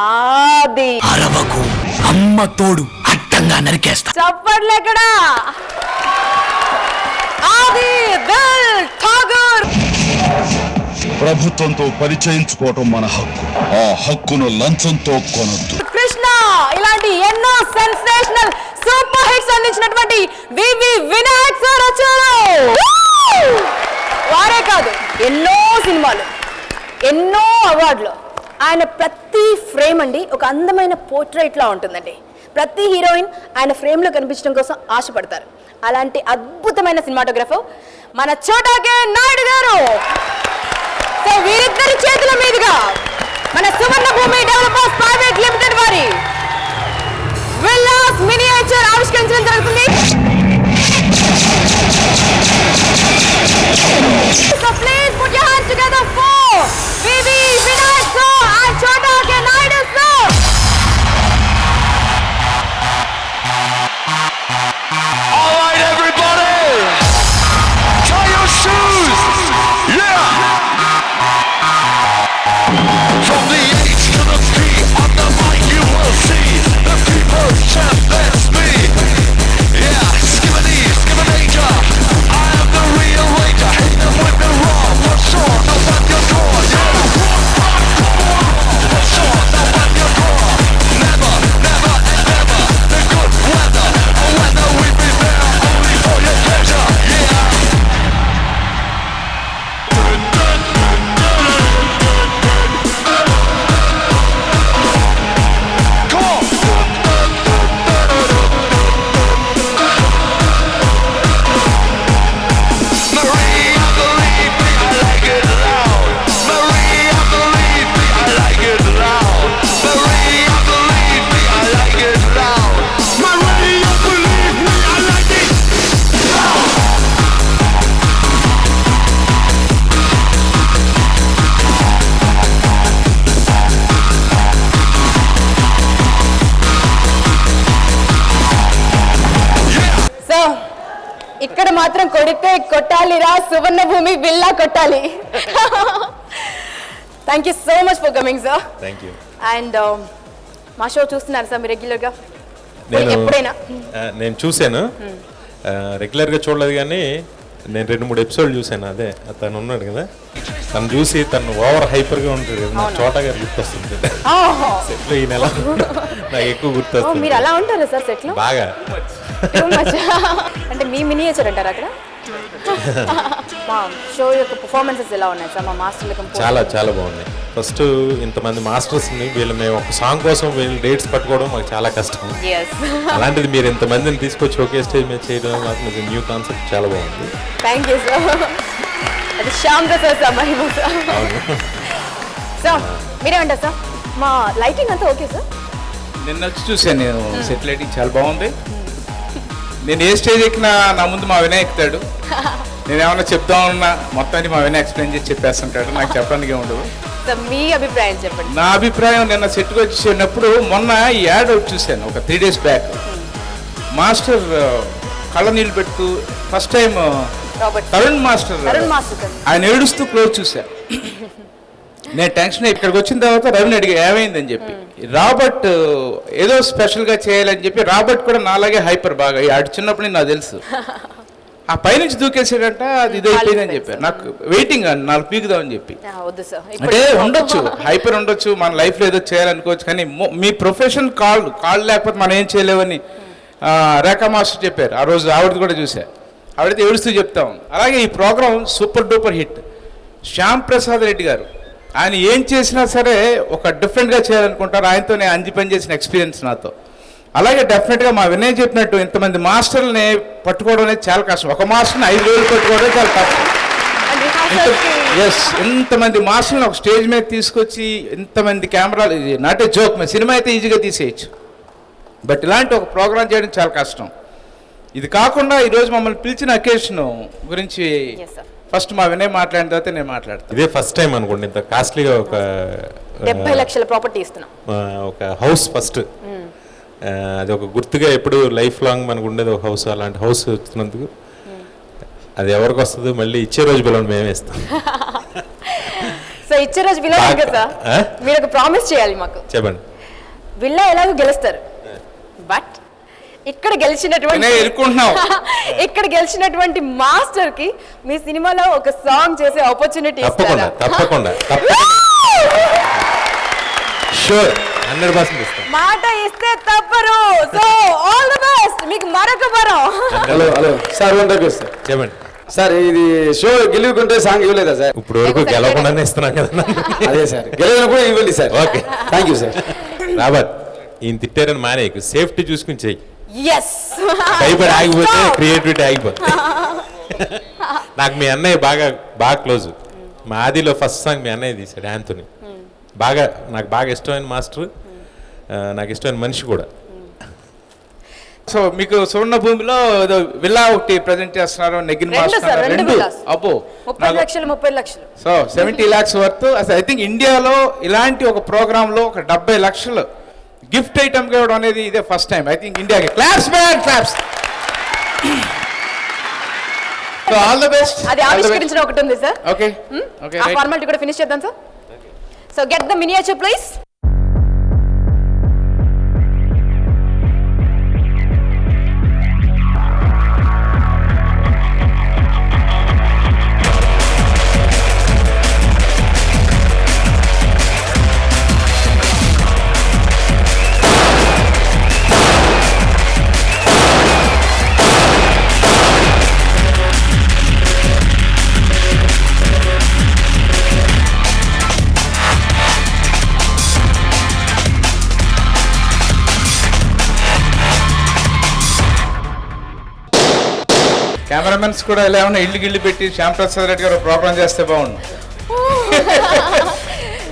S3: ఆది
S5: అరవకు అమ్మ తోడు అడ్డంగా నరికేస్తా.
S3: చప్పట్లు ఎక్కడా? ఆది దిల్ ఠాగూర్.
S10: ప్రభుత్వంతో పరిచయించుకోవటం మన హక్కు. ఆ హక్కును లంచంతో కొనొద్దు.
S3: కృష్ణ ఇలాంటి ఎన్నో సెన్సేషనల్ సూపర్ హిట్స్ అందించినటువంటి వివి వినాయక్ సార్ వచ్చారు. వారే కాదు, ఎన్నో సినిమాలు, ఎన్నో అవార్డులు. ఆయన ప్రతి ఫ్రేమ్ అండి ఒక అందమైన పోర్ట్రైట్ లా ఉంటుందండి. ప్రతి హీరోయిన్ ఆయన ఫ్రేమ్ లో కనిపించడం కోసం ఆశపడతారు. అలాంటి అద్భుతమైన సినిమాటోగ్రఫర్ మన చోటాకే నాయుడు గారు. సో వీరిద్దరి చేతుల మీదుగా మన సువర్ణ భూమి డెవలపర్స్ ప్రైవేట్ లిమిటెడ్ వారి విల్లాస్ మినియేచర్ ఆవిష్కరించడం జరుగుతుంది. So please put your hands together for Vivi Vinayak sir and Chota K Naidu sir.
S10: All right, everybody, tie your shoes. Yeah. From the H to the P, on the mic you will see the people's champ. That's me. Yeah, skibbity, skibbity-ja. I am the real wager. Hate them with me raw. For sure, now at your door. Yeah. For sure, now at your door. Never, never and never. The good weather, a weather we be there only for your pleasure. Yeah.
S3: So ఇక్కడ మాత్రం కొడితే కొట్టాలిరా సువర్ణ భూమి విల్లా కొట్టాలి. Thank you so much for coming sir.
S12: Thank you.
S3: And మా షో చూస్తున్నారు సార్ మీరు రెగ్యులర్గా? ఎప్పుడైనా
S12: నేను చూశాను, రెగ్యులర్గా చూడలేదు కానీ నేను 2-3 ఎపిసోడ్లు చూశాను. అదే తను ఉన్నాడు కదా, తను చూసి తను ఓవర్ హైపర్గా ఉంటుంది కదా, నాకు చోటా గారు గుర్తొస్తుంది. సెట్లో ఈ నెల నాకు ఎక్కువ గుర్తొస్తుంది.
S3: మీరు అలా ఉంటారా సార్ సెట్లో?
S12: బాగా
S3: అంటే మీ మినియేచర్ అంటారు అక్కడ. మా షో యొక్క పర్ఫార్మెన్సెస్ ఎలా ఉన్నాయి సార్? మా మాస్టర్లకు
S12: చాలా చాలా బాగున్నాయి. ఫస్ట్ ఇంతమంది మాస్టర్స్ని మేము ఒక సాంగ్ కోసం వీళ్ళు డేట్స్ పట్టుకోవడం మాకు చాలా కష్టం. అలాంటిది మీరు ఇంతమందిని తీసుకొచ్చి ఒకే స్టేజ్ మీద చేయడం నాకు న్యూ కాన్సెప్ట్ చాలా బాగుంది.
S3: Thank you sir. అది శ్యామ్ ప్రసాద్ సార్ మహిమ సార్. సార్ మీరేమంటారు సార్? మా లైటింగ్ అంతా ఓకే సార్?
S13: నిన్న వచ్చి చూసాను నేను, సెట్ లైటింగ్ చాలా బాగుంది. నేను ఏ స్టేజ్ ఎక్కినా నా ముందు మా వినయ్ ఎక్కుతాడు. నేను ఏమన్నా చెప్తామన్నా మొత్తాన్ని మా వినయ్ ఎక్స్ప్లెయిన్ చేసి చెప్పేస్తుంటాడు, నాకు చెప్పడానికి ఉండదు.
S3: మీ అభిప్రాయం చెప్పండి.
S13: నా అభిప్రాయం, నిన్న సెట్కి వచ్చేటప్పుడు మొన్న ఈ యాడ్ ఒకటి చూశాను ఒక 3 days బ్యాక్. మాస్టర్ కళ్ళ నీళ్ళు పెడుతూ ఫస్ట్ టైం తరుణ్ మాస్టర్ ఆయన ఏడుస్తూ క్లోజ్ చూశా. నేను టెన్షన్ ఇక్కడికి వచ్చిన తర్వాత రవిని అడిగా ఏమైందని చెప్పి. రాబర్ట్ ఏదో స్పెషల్గా చేయాలని చెప్పి, రాబర్ట్ కూడా నాలాగే హైపర్ బాగా, ఆడు చిన్నప్పుడు నాకు తెలుసు. ఆ పైనుంచి దూకేసాడంట, అది ఇది అయిపోయిందని చెప్పారు. నాకు వెయిటింగ్ 4 పీకుదామని చెప్పి. అంటే ఉండొచ్చు, హైపర్ ఉండొచ్చు, మన లైఫ్లో ఏదో చేయాలనుకోవచ్చు, కానీ మీ ప్రొఫెషన్ కాల్ లేకపోతే మనం ఏం చేయలేవని రేఖా మాస్టర్ చెప్పారు. ఆ రోజు ఆవిడది కూడా చూసా, ఆవిడైతే ఏడుస్తూ చెప్తాం. అలాగే ఈ programme super duper hit. Shyam Prasad Reddy గారు ఆయన ఏం చేసినా సరే ఒక డిఫరెంట్గా చేయాలనుకుంటారు. ఆయనతో నేను అంజి పని చేసిన ఎక్స్పీరియన్స్ నాతో. అలాగే డెఫినెట్గా మా వినయ్ చెప్పినట్టు ఇంతమంది మాస్టర్ని పట్టుకోవడం అనేది చాలా కష్టం. ఒక మాస్టర్ని 5 రోజులు పట్టుకోవడం చాలా కష్టం. ఎస్, ఇంతమంది మాస్టర్ని ఒక స్టేజ్ మీద తీసుకొచ్చి ఇంతమంది కెమెరాలు, నాట్ ఏ జోక్. మేము సినిమా అయితే ఈజీగా తీసేయచ్చు, బట్ ఇలాంటి ఒక ప్రోగ్రామ్ చేయడం చాలా కష్టం. ఇది కాకుండా ఈరోజు మమ్మల్ని పిలిచిన అకేషన్ గురించి ఫస్ట్ మా వినయ్ మాట్లాడిన తర్వాత నేను మాట్లాడతాను.
S12: ఇదే ఫస్ట్ టైం అనుకోండి ఇంత కాస్ట్లీగా ఒక
S3: 70 లక్షల ప్రాపర్టీ ఇస్తున్నాం,
S12: ఒక హౌస్ ఫస్ట్. అది ఒక గుర్తుగా ఎప్పుడు లైఫ్ లాంగ్ మనకు ఉండేది ఒక హౌస్. అలాంటి హౌస్ వచ్చినందుకు అది ఎవరికి వస్తుందో మళ్ళీ ఇచ్చే రోజు పిల్లలు మేమే ఇస్తాం.
S3: సో ఇచ్చే రోజు విలా కదా, మీరు ఒక ప్రామిస్ చేయాలి మాకు.
S12: చెప్పండి.
S3: విల్లా ఎలాగో గెలుస్తారు, బట్ ఇక్కడ గెలిచినటువంటి మాస్టర్ కి మీ సినిమాలో ఒక సాంగ్ చేసే ఆపర్చునిటీ
S12: తప్పకుండా తప్పకుండా షూర్ 100% ఇస్తాం.
S3: మాట ఇస్తే తప్పరు. So all the best. మీకు మరొక వరం.
S9: హలో హలో సార్, సార్
S12: చెప్పండి
S9: సార్. ఇది షో గెలువుకుంటే సాంగ్ ఇవ్వలేదా సార్?
S12: ఇప్పుడు వరకు గెలవకుండానే ఇస్తున్నాం కదా.
S9: అదే సార్, గెలవను కూడా ఇవ్వండి sir.
S12: Okay,
S9: thank you sir.
S12: Robert, ఈయన తిట్టారని మానేయకు, సేఫ్టీ చూసుకుని చెయ్యి.
S3: భయపడి
S12: ఆగిపోతే క్రియేటివిటీ ఆగిపోతుంది. నాకు మీ అన్నయ్య బాగా క్లోజ్. మా ఆదిలో ఫస్ట్ సాంగ్ మీ అన్నయ్య తీశాడు, యాంథోనీ. నాకు బాగా ఇష్టమైన మాస్టర్, నాకు ఇష్టమైన మనిషి కూడా.
S13: సో మీకు సువర్ణ భూమిలో విల్లా ఒకటి ప్రజెంట్ చేస్తున్నారు, నెగ్గిన మాస్టర్. అబ్బో,
S3: 30 లక్షలు.
S13: So 70 lakhs worth. అసలు ఐ థింక్ ఇండియాలో ఇలాంటి ఒక ప్రోగ్రామ్ లో ఒక 70 లక్షలు గిఫ్ట్ ఐటమ్ ఇవ్వడం అనేది ఇదే ఫస్ట్ టైం ఐ థింక్ ఇండియాకి. Claps man, claps. So all the best.
S3: అది ఆవిష్కరించిన ఒకటి ఉంది సార్.
S13: ఓకే ఓకే,
S3: ఆ ఫార్మాలిటీ కూడా ఫినిష్ చేద్దాం sir. So get the miniature please.
S13: Cameramens కూడా ఇలా ఏమన్నా ఇల్లు పెట్టి శ్యాంప్రసాద్ రెడ్డి గారు ప్రోగ్రామ్ చేస్తే బాగుండు.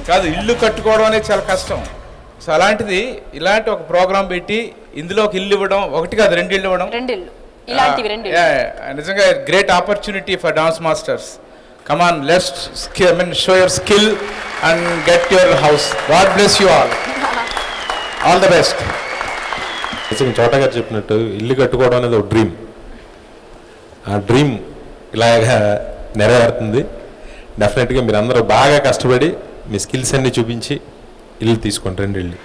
S13: కాదు, ఇల్లు కట్టుకోవడం అనేది చాలా కష్టం. సో అలాంటిది ఇలాంటి ఒక ప్రోగ్రామ్ పెట్టి ఇందులో ఒక ఇల్లు ఇవ్వడం, ఒకటి కాదు 2 ఇళ్ళు ఇవ్వడం, నిజంగా great opportunity for dance masters. Come on, let's show your skill and get your house. God bless you all. All the best.
S12: చోట గారు చెప్పినట్టు ఇల్లు కట్టుకోవడం అనేది ఒక డ్రీమ్. ఆ డ్రీమ్ ఇలాగా నెరవేరుతుంది. డెఫినెట్గా మీరు అందరూ బాగా కష్టపడి మీ స్కిల్స్ అన్ని చూపించి ఇల్లు తీసుకోండి, 2 ఇళ్ళు.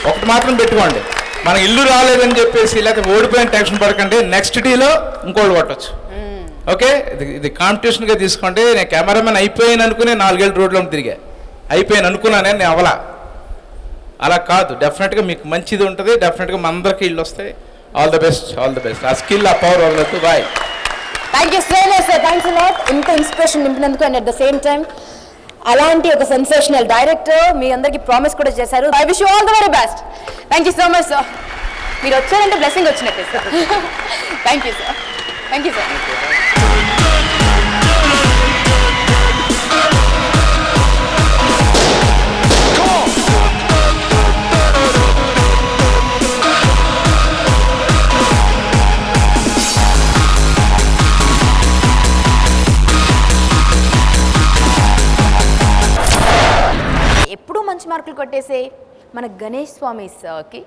S13: ఒకటి మాత్రం పెట్టుకోండి, మన ఇల్లు రాలేదని చెప్పేసి లేకపోతే ఓడిపోయిన టెన్షన్ పడకండి, నెక్స్ట్ డేలో ఇంకోళ్ళు కొట్టచ్చు. ఓకే, ఇది కాంపిటీషన్గా తీసుకోండి. నేను కెమెరామెన్ అయిపోయాను అనుకుని 4 ఏళ్ళు రోడ్లో తిరిగా, అయిపోయాను అనుకున్నానే, నేను అవలా. అలా కాదు, డెఫినెట్గా మీకు మంచిది ఉంటుంది. డెఫినెట్గా మన అందరికీ ఇల్లు వస్తాయి. All the best, all the best. ఆ స్కిల్, ఆ పవర్ వదలద్దు. Bye.
S3: Thank you so much sir. Thanks a lot. ఇంత ఇన్స్పిరేషన్ నింపినందుకు. And at the same time అలాంటి ఒక సెన్సేషనల్ డైరెక్టర్ మీ అందరికీ ప్రామిస్ కూడా చేశారు. I wish you all the very best. Thank you so much sir. మీరు వచ్చారంటే బ్లెస్సింగ్ వచ్చినట్టే sir. Thank you sir. Thank you sir. ఎప్పుడూ మంచి మార్కులు కొట్టేసే మన గణేష్ స్వామి సార్కి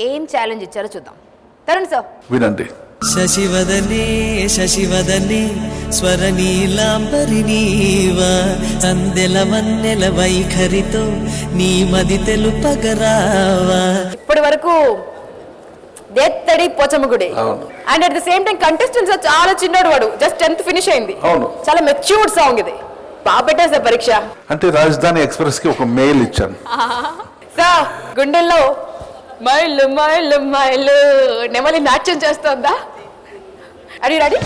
S3: ఏం ఛాలెంజ్ ఇచ్చారో చూద్దాం. తరుణ్ సార్
S2: వినండి.
S14: శశివదనే శశివదనే స్వరనీలాంబరి నీవా, సందెల వన్నెల వైఖరితో నీ మది తెలుపగరావా.
S3: ఇప్పటి వరకు దేత్తడి పోచమ్మగుడి. And at the same time contestants చాలా చిన్నోడు, వాడు జస్ట్ 10th ఫినిష్ అయింది. చాలా మెచ్యూర్డ్ సాంగ్ ఇది. బాగా పెట్టారు సార్ పరీక్ష.
S2: అంటే రాజధాని ఎక్స్ప్రెస్ కి ఒక మెయిల్ ఇచ్చాను
S3: సార్. గుండెల్లో మైలు మైలు మైలు నెమలి నాట్యం చేస్తోందా? అడి రెడీ?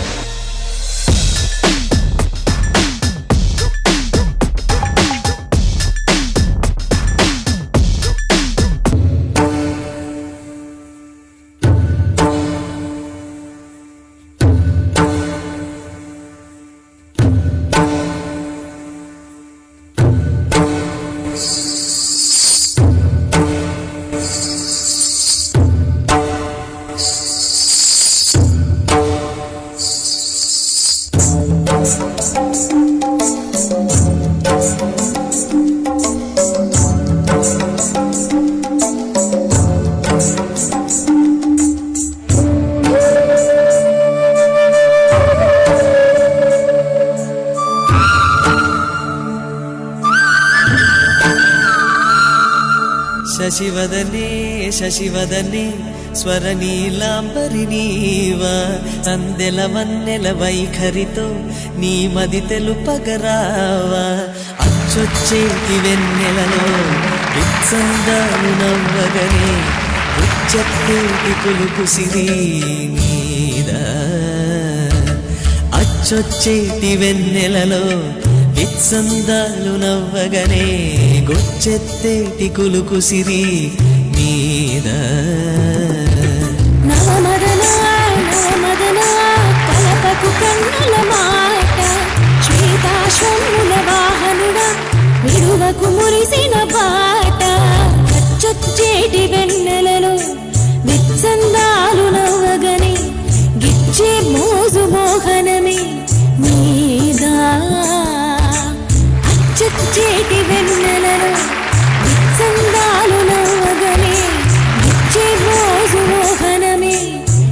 S14: శశివదనే శశివదనే స్వరనీలాంబరి నీవా సందెల వన్నెల వైఖరితో నీ మది తెలుపగరావా అచ్చొచ్చేటి వెన్నెలలో విత్సందాలు నవ్వగనే ఉచ్చెత్తేటి కులుకు సిరి నీదా అచ్చొచ్చేటి వెన్నెలలో విత్సందాలు నవ్వగనే గొచ్చెత్తేటి కులుకు సిరి మీద
S15: నవమదనా నవమదనా కలపకు కన్నుల మాట శ్వేతాశ్వముల వాహనుడా విడువకు మురిసిన బాట అచ్చొచ్చేటి వెన్నెలలో విత్సందాలు నవ్వగనే గిచ్చే మోజు మోహనమే నీదా అచ్చొచ్చేటి వెన్నెలలో విత్సందాలు నవ్వగనే గిచ్చే మోజు మోహనమే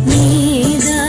S15: నీదా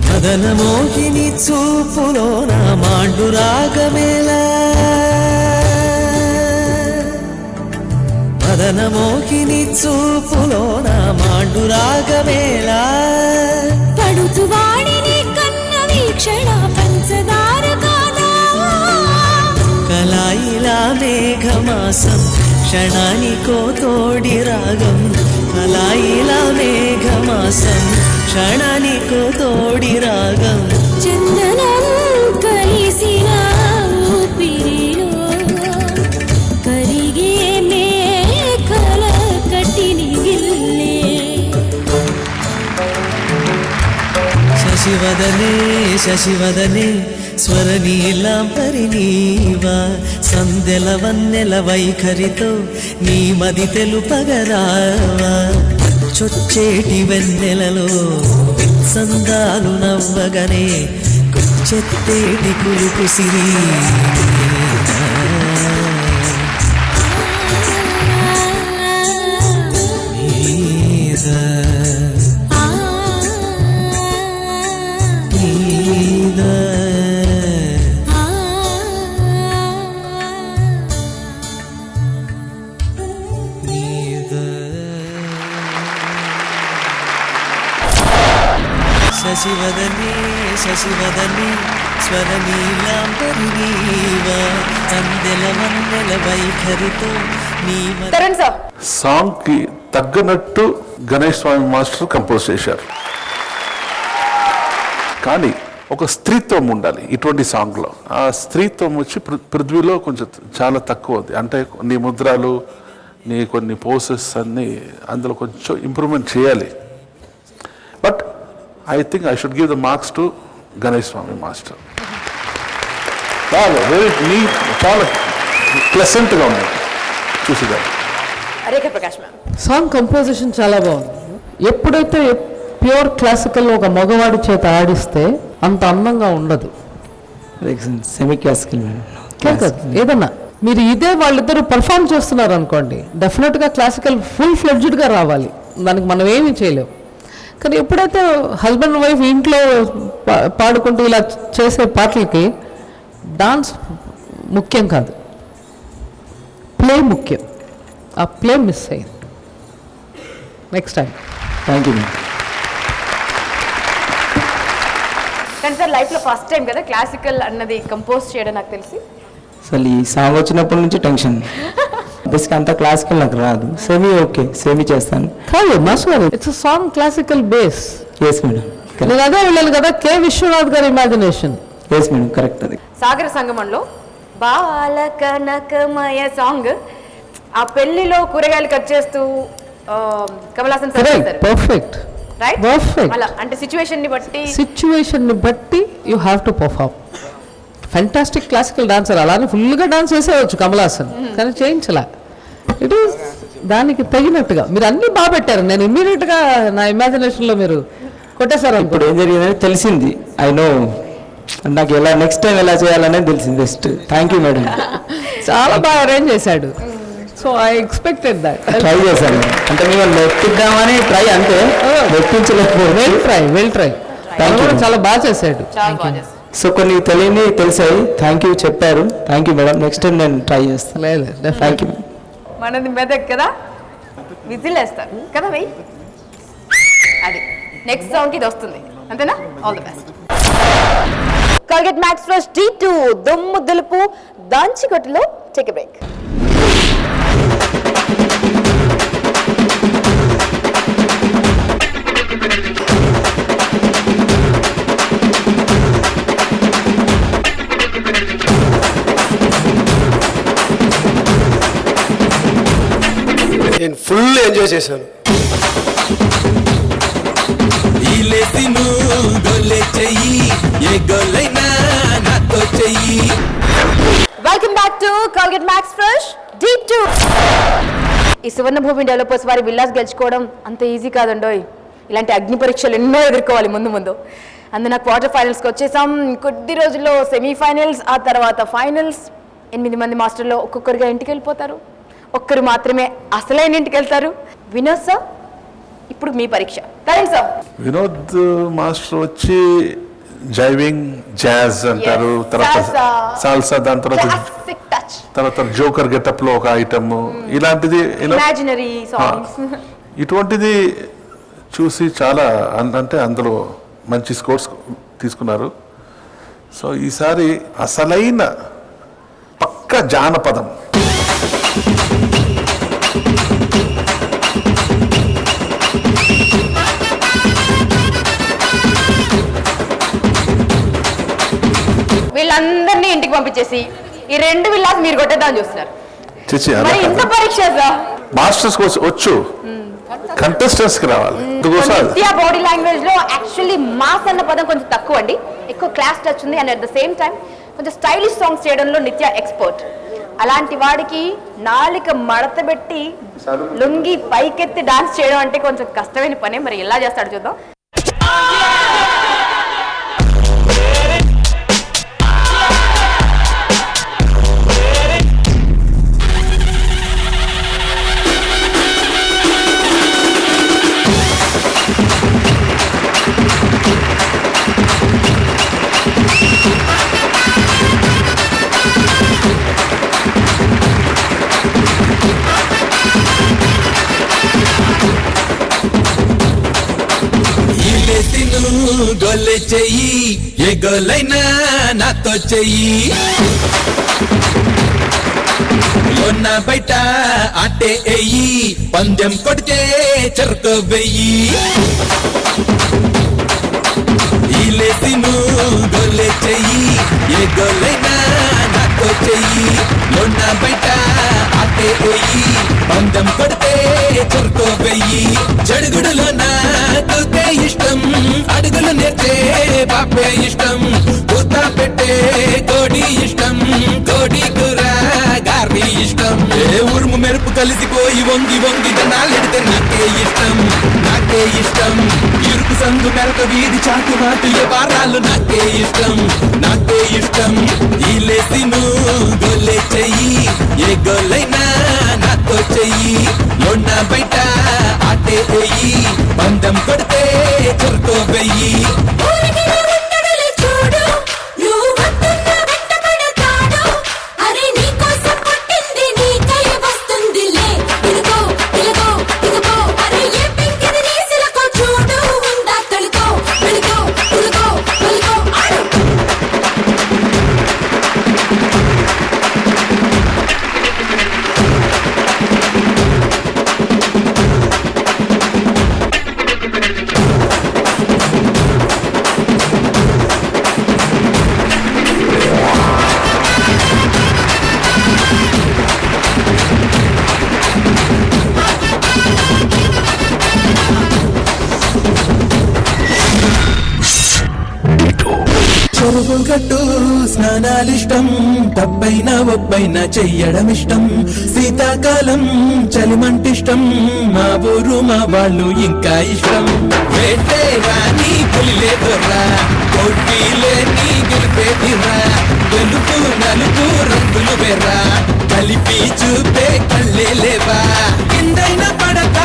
S14: మదనమోహిని చూపులో నా మాండు రాగమేలా మదనమోహిని చూపులో నా మాండు రాగమేలా
S15: పడుతు వాడిని కన్న వీక్షణ పంచదార కాదా
S14: కలాయిలా మేఘమాసం క్షణానికో తోడి రాగం కలాయిలా మేఘమాసం క్షణానికో తోడి రాగం
S15: చందనం కలిసిన ఊపిరిలో కరిగే మేఘల కట్టిని గిల్లే
S14: శశివదనే శశివదనే స్వరనీలాంబరి నీవా సందెల వన్నెల వైఖరితో నీ మది తెలుపగరావా చొచ్చేటి వెన్నెలలో విత్సందాలు నవ్వగనే గుచ్చెత్తేటి కులుకు సిరి శశివదనే శశివదనే స్వరనీలాంబరి నీవా సందెల వన్నెల వైఖరితో నీ
S3: తరుణ్ సార్
S2: సాంగ్ కి తగ్గనట్టు గణేష్ స్వామి మాస్టర్ కంపోజ్ చేశారు. కానీ ఒక స్త్రీత్వం ఉండాలి ఇటువంటి సాంగ్లో. ఆ స్త్రీత్వం వచ్చి పృథ్వీలో కొంచెం చాలా తక్కువ ఉంది. అంటే నీ ముద్రాలు నీ కొన్ని పోసెస్ అన్నీ అందులో కొంచెం ఇంప్రూవ్మెంట్ చేయాలి. But I think I should give the marks to Ganesh Swamy master. చాలా వెరీ నీట్, చాలా ప్లెసెంట్గా ఉంది చూసిదా.
S3: Rekha Prakash ma'am
S4: song composition చాలా బాగుంది. ఎప్పుడైతే ప్యూర్ క్లాసికల్ ఒక మగవాడి చేత ఆడిస్తే అంత అందంగా ఉండదు.
S16: సెమీ క్లాసికల్
S4: కాదు ఏదన్నా మీరు ఇదే వాళ్ళిద్దరూ పర్ఫామ్ చేస్తున్నారు అనుకోండి, డెఫినెట్గా క్లాసికల్ ఫుల్ ఫ్లెడ్జ్డ్గా రావాలి. దానికి మనం ఏమీ చేయలేము. కానీ ఎప్పుడైతే హస్బెండ్ వైఫ్ ఇంట్లో పాడుకుంటూ ఇలా చేసే పాటలకి డాన్స్ ముఖ్యం కాదు, ప్లే ముఖ్యం. ఆ ప్లే మిస్ అయింది. Next time.
S16: Thank you.
S3: కానీ సార్ లైఫ్లో ఫస్ట్ టైం కదా క్లాసికల్ అన్నది కంపోజ్ చేయడం నాకు తెలిసి.
S16: అసలు ఈ సాంగ్ వచ్చినప్పటి నుంచి టెన్షన్. బేసిక్ అంతా క్లాసికల్ నాకు రాదు, సెమీ ఓకే, సెమీ చేస్తాను.
S4: కాదు మాస్టర్ గారు, it's song classical base.
S16: Yes madam.
S4: నేను అదే వెళ్ళాను కదా, కె విశ్వనాథ్ గారి ఇమాజినేషన్.
S16: ఎస్ మేడం కరెక్ట్ అది.
S3: సాగర సంగమంలో బాలకనకమయ సాంగ్, ఆ పెళ్లిలో కూరగాయలు కట్ చేస్తూ కమల్ హాసన్ సార్ చేస్తారు.
S4: Perfect
S3: right,
S4: perfect.
S3: అలా అంటే సిచ్యువేషన్ ని బట్టి
S4: you have to perform. Fantastic classical dancer, అలానే ఫుల్గా డాన్స్ చేసేవచ్చు కమల్ హాసన్, కానీ చేయించలే. ఇట్ ఈస్ దానికి తగినట్టుగా మీరు అన్ని బాగా పెట్టారు. నేను ఇమ్మీడియట్గా నా ఇమాజినేషన్లో మీరు కొట్టేశారు.
S16: ఇప్పుడు ఏం జరిగిందని తెలిసింది. ఐ నో నాకు ఎలా నెక్స్ట్ టైం ఎలా చేయాలనేది తెలిసింది. Best, thank you madam.
S4: చాలా బాగా అరేంజ్ చేశాడు. So I expected that.
S16: Try చేశాను అంటే మేము నెప్పిద్దామని ట్రై, అంతే నెప్పించలేకపోతే
S4: వెల్ ట్రై చాలా బాగా చేశాడు.
S16: సో కొన్ని తెలియని తెలిసాయి. థ్యాంక్ యూ చెప్పారు. Thank you madam. Next time నేను ట్రై చేస్తాను.
S4: లేదు
S16: థ్యాంక్ యూ.
S3: మనది మెదక్ కదా, విజిల్ వేస్తారు కదా వెయ్యి, అది నెక్స్ట్ సాంగ్ ఇది వస్తుంది అంతేనా. All the best. Colgate max fresh D2 దుమ్ము దులుపు దాంచికొట్టులో టేక్ ఎ బ్రేక్.
S8: నేను ఫుల్ ఎంజాయ్ చేశాను.
S3: Welcome back to Colgate max fresh D2. ఈ సువర్ణభూమి డెవలపర్స్ వారి విల్లాస్ గెలుచుకోవడం అంత ఈజీ కాదండోయ్. ఇలాంటి అగ్ని పరీక్షలు ఎన్నో ఎదుర్కోవాలి ముందు. అందున క్వార్టర్ ఫైనల్స్కి వచ్చేసాం. కొద్ది రోజుల్లో సెమీఫైనల్స్, ఆ తర్వాత ఫైనల్స్. 8 మంది మాస్టర్లో ఒక్కొక్కరిగా ఇంటికి వెళ్ళిపోతారు. ఒక్కరు మాత్రమే అసలైన ఇంటికి వెళ్తారు. వినోద్ సార్, ఇప్పుడు మీ పరీక్ష. సార్
S2: వినోద్ మాస్టర్ వచ్చి జైవింగ్ జాజ్ అంటారు, తర్వాత సాల్సా, దాని తర్వాత జోకర్ గెటప్ లో ఒక ఐటమ్, ఇలాంటిది
S3: ఇమాజినరీ సాంగ్స్,
S2: ఇటువంటిది చూసి చాలా అంటే అందులో మంచి స్కోర్స్ తీసుకున్నారు. సో ఈసారి అసలైన పక్క జానపదం
S3: వీళ్ళందరినీ ఇంటికి పంపించేసి ఈ 2 విల్లాస్ మీరు కొట్టేద్దామని చూస్తున్నారు. ఇంత పరీక్ష
S2: మాస్టర్స్ వచ్చు, కంటెస్టెంట్స్ కి రావాలి.
S3: నిత్య బాడీ లాంగ్వేజ్ లో యాక్చువల్లీ మాస్ అన్న పదం కొంచెం తక్కువ అండి, ఎక్కువ క్లాస్ టచ్ ఉంది. And at the same time కొంచెం స్టైలిష్ సాంగ్స్ చేయడంలో నిత్య ఎక్స్పర్ట్. అలాంటి వాడికి నాలిక మడత పెట్టి లుంగి పైకెత్తి డాన్స్ చేయడం అంటే కొంచెం కష్టమైన పనే. మరి ఎలా చేస్తాడు చూద్దాం.
S5: గొల్లె చెయ్యి, ఏ గొల్లైనా నాతో చెయ్యి, లోన బయట ఆటే ఎయ్యి, పందెం కొడితే చెరుకు వెయ్యి. ఈలేసి గొల్లె చెయ్యి, ఏ గొల్లైనా నాతో చెయ్యి, లోన బయట ఆటే ఎయ్యి, పందెం కొడితే చెరుకు వెయ్యి. జడుగుడులో నాకే ఇష్టం, అడుగులు నేర్చే బాపే ఇష్టం, కూత పెట్టే కోడి ఇష్టం, కోడి కూర గారి ఇష్టం. ఏ ఉరుము మెరుపు కలిసిపోయి వంగి వంగి జనాలెడితే నాకే ఇష్టం, నాకే ఇష్టం. ఇరుకు సందు మెరక వీధి చాటు మాటు ఏ వారాలు నాకే ఇష్టం, నాకే ఇష్టం. ఈలేసి గొల్లె చెయ్యి, ఏ గొల్లైనా నాతో చెయ్యి, లోన బయట ఆటే ఎయ్యి, పందెం కొడితే చెరుకు వెయ్యి. చెరువు గట్టు స్నానాలిష్టం, తప్పైన ఒప్పైన చెయ్యడం ఇష్టం. శీతాకాలం చలిమంటిష్టం, మా ఊరు మా వాళ్ళు ఇంకా ఇష్టం. వేటే రాని పులిలే దొర్రా, కొట్టిలే నీ గెలిపేదిరా. గెలుపు నలుపు రంగులు వెర్రా, కలిపి చూపే కళ్ళే లేవా. కిందైన పడక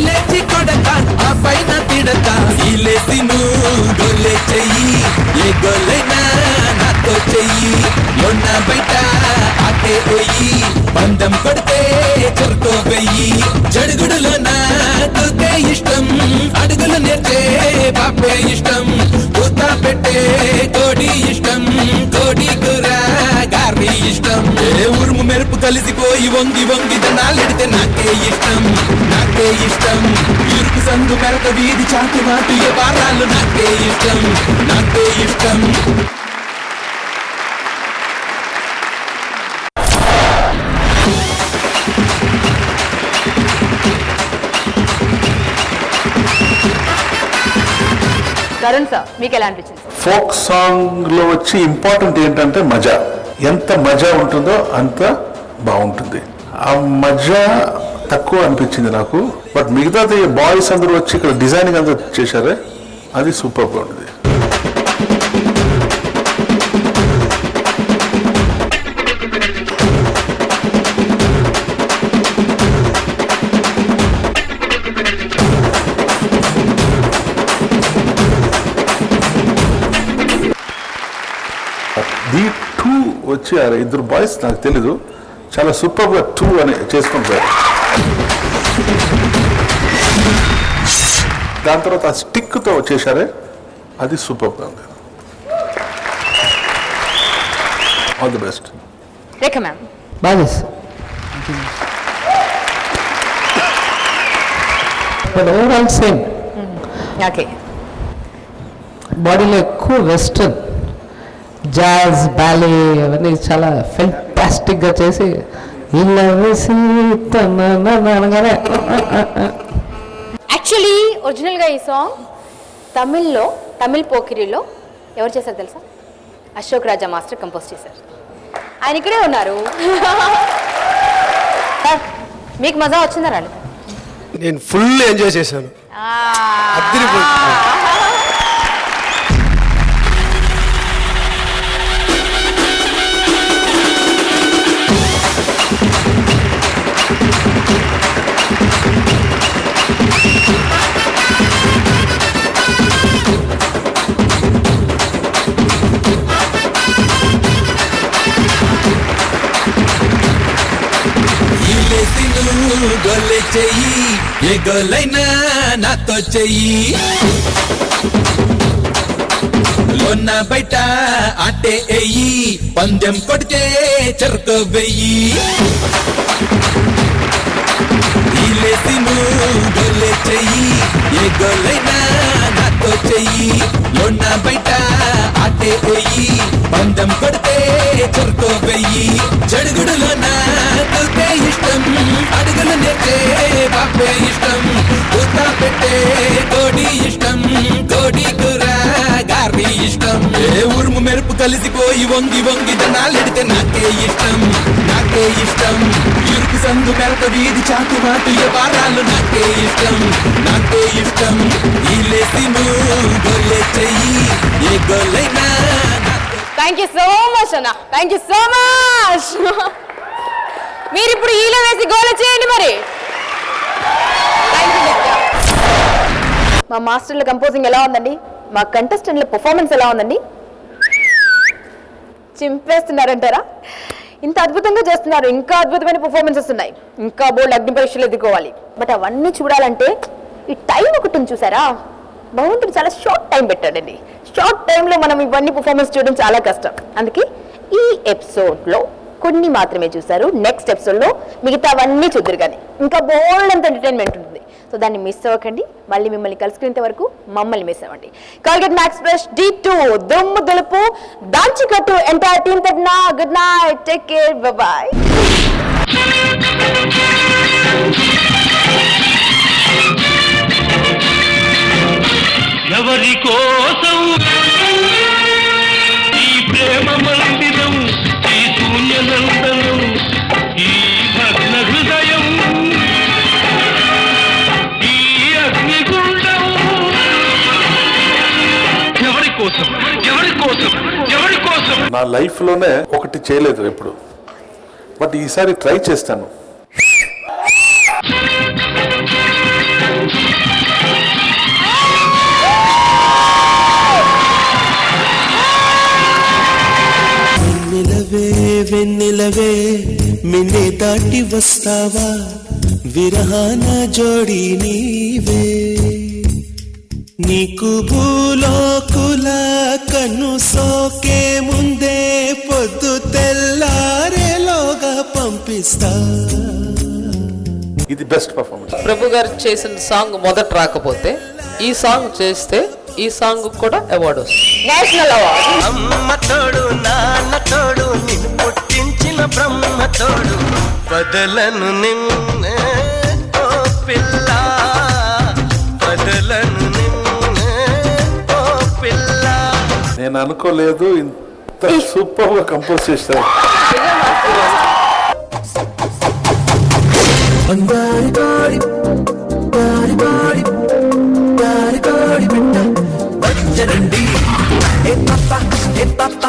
S5: లేచి కొడక, ఆ పైన తిడక. ఇలేసి నువ్వు గొల్లే చెయ్యి, ఏ గొల్లైనా నాతో చెయ్యి. మొన్న బయట అటే పోయి బంధం కొడితే చెరుకో వెయ్యి. జడుగుడులో నాకే ఇష్టం, అడుగులు నేర్చే పాపే ఇష్టం. పూత పెట్టే కోడి ఇష్టం, కోడి కూర గారి ఇష్టం. ఏ ఉరుము మెరుపు కలిసిపోయి వంగి వంగి దనాలెడితే నాకే ఇష్టం, నాకే ఇష్టం. ఇరుకు సందు మెరక వీధి చాటు మాటు ఏ వారాలు నాకే ఇష్టం, నాకే ఇష్టం.
S3: తరుణ్ సార్ మీకు ఎలా అనిపించింది?
S2: ఫోక్ సాంగ్ లో వచ్చి ఇంపార్టెంట్ ఏంటంటే మజా. ఎంత మజా ఉంటుందో అంత బాగుంటుంది. ఆ మజా తక్కువ అనిపించింది నాకు. బట్ మిగతాది బాయ్స్ అందరూ వచ్చి ఇక్కడ డిజైనింగ్ అందరూ చేశారే, అది సూపర్ గా ఉంటుంది. టూ వచ్చి ఇద్దరు బాయ్స్ నాకు తెలీదు, చాలా సూపర్ గా టూ అని చేసుకుంటారు. దాని తర్వాత ఆ స్టిక్ తో చేశారే, అది సూపర్ గా ఉంది. All the best.
S3: Rekha ma'am
S4: బాగా బట్ ఓవరాల్ సేమ్.
S3: ఓకే.
S4: బాడీలో ఎక్కువ వెస్టర్న్, జాజ్, బ్యాలే అవన్నీ చాలా ఫెంటాస్టిక్గా చేసి ఇలా వేసి అనగానే.
S3: యాక్చువల్లీ ఒరిజినల్గా ఈ సాంగ్ తమిళ్ పోకిరిలో ఎవరు చేశారు తెలుసా? అశోక్ రాజా మాస్టర్ కంపోజ్ చేశారు. ఆయన ఇక్కడే ఉన్నారు. సార్ మీకు మజా వచ్చిందా రాలేదు?
S8: నేను ఫుల్ ఎంజాయ్ చేశాను.
S5: గొల్లె చెయ్యి, ఏ గొల్లైనా నాతో చెయ్యి. లోన్న బయట అట్టే ఎయ్యి, పందెం కొడితే చెరుకు వెయ్యి. ఇలేసి నువ్వు గొల్లె చెయ్యి, ఏ గొల్లైనా నాతో చెయ్యి. లోన్న బయట అట్టే ఎయ్యి, పందెం కొడితే చెరుకు వెయ్యి. జడుగుడులో నాకే ఇష్టం, అడుగులు నేర్చే పాపే ఇష్టం. పూత పెట్టే కోడి ఇష్టం, కోడి కూర గారి ఇష్టం. ఏ ఉరుము మెరుపు కలిసిపోయి వంగి వంగి దనాలెడితే నాకే ఇష్టం, నాకే ఇష్టం. ఇరుకు సందు మెరక వీధి చాటు మాటు ఏ వారాలు నాకే ఇష్టం, నాకే ఇష్టం. ఇలేసి నువ్వు గొల్లె చెయ్యి, ఏ గొల్లైనా.
S3: థ్యాంక్ యూ సో మచ్ అన్న, థ్యాంక్ యూ సో మచ్. మీరు ఇప్పుడు ఈలో వేసి గోల చేయండి మరి. మా మాస్టర్ల కంపోజింగ్ ఎలా ఉందండి? మా కంటెస్టెంట్ల పర్ఫార్మెన్స్ ఎలా ఉందండి? చింపేస్తున్నారంటారా? ఇంత అద్భుతంగా చేస్తున్నారు, ఇంకా అద్భుతమైన పర్ఫార్మెన్సెస్ ఉన్నాయి, ఇంకా బోల్డ్ అగ్ని పరీక్షలు ఎదుర్కోవాలి. బట్ అవన్నీ చూడాలంటే ఈ టైం ఒకటి ఉంది చూసారా? భగవంతుడు చాలా షార్ట్ టైం పెట్టాడండి. షార్ట్ టైంలో మనం ఇవన్నీ పర్ఫార్మెన్స్ చూడడం చాలా కష్టం. అందుకే ఈ ఎపిసోడ్లో కొన్ని మాత్రమే చూసారు. నెక్స్ట్ ఎపిసోడ్లో మిగతావన్నీ చూద్దరు, కానీ ఇంకా బోల్డ్ అంత ఎంటర్టైన్మెంట్ ఉంటుంది. సో దాన్ని మిస్ అవ్వకండి. మళ్ళీ మిమ్మల్ని కలుసుకునేంత వరకు మమ్మల్ని మిస్ అవ్వండి. కాల్గేట్ మ్యాక్స్ ఫ్రెష్ D2 దుమ్ము దులుపు దాంచి కట్టు ఎంటైర్ టీమ్ తరఫున good night, take care, bye.
S6: ఎవరి కోసం
S2: నా లైఫ్లోనే ఒకటి చేయలేదు ఎప్పుడు, బట్ ఈసారి ట్రై చేస్తాను.
S14: వెన్నెలవే వెన్నెలవే మిన్నే దాటి వస్తావా విరహాన జోడి నీవే నీకు భూలోకుల కన్ను సోకే ముందే పొద్దు తెల్లారేలోగా పంపిస్తా.
S2: ఇది బెస్ట్ పర్ఫార్మెన్స్.
S4: ప్రభు గారు చేసిన సాంగ్ మొదట రాకపోతే ఈ సాంగ్ చేస్తే ఈ సాంగ్ కూడా అవార్డు వస్తుంది,
S3: నేషనల్ అవార్డు.
S14: అమ్మ తోడు నాన్న తోడు నిన్ను పుట్టించిన బ్రహ్మ తోడు బదలను నిన్నే ఓ పిల్ల బదలను నిన్నే ఓ పిల్ల.
S2: నేను అనుకోలేదు ఇంత సూపర్ గా కంపోజ్ చేశారు.
S14: బంగారు కోడి బారి బారి బారి కోడి బిడ్డ వచ్చరండి ఏ పాప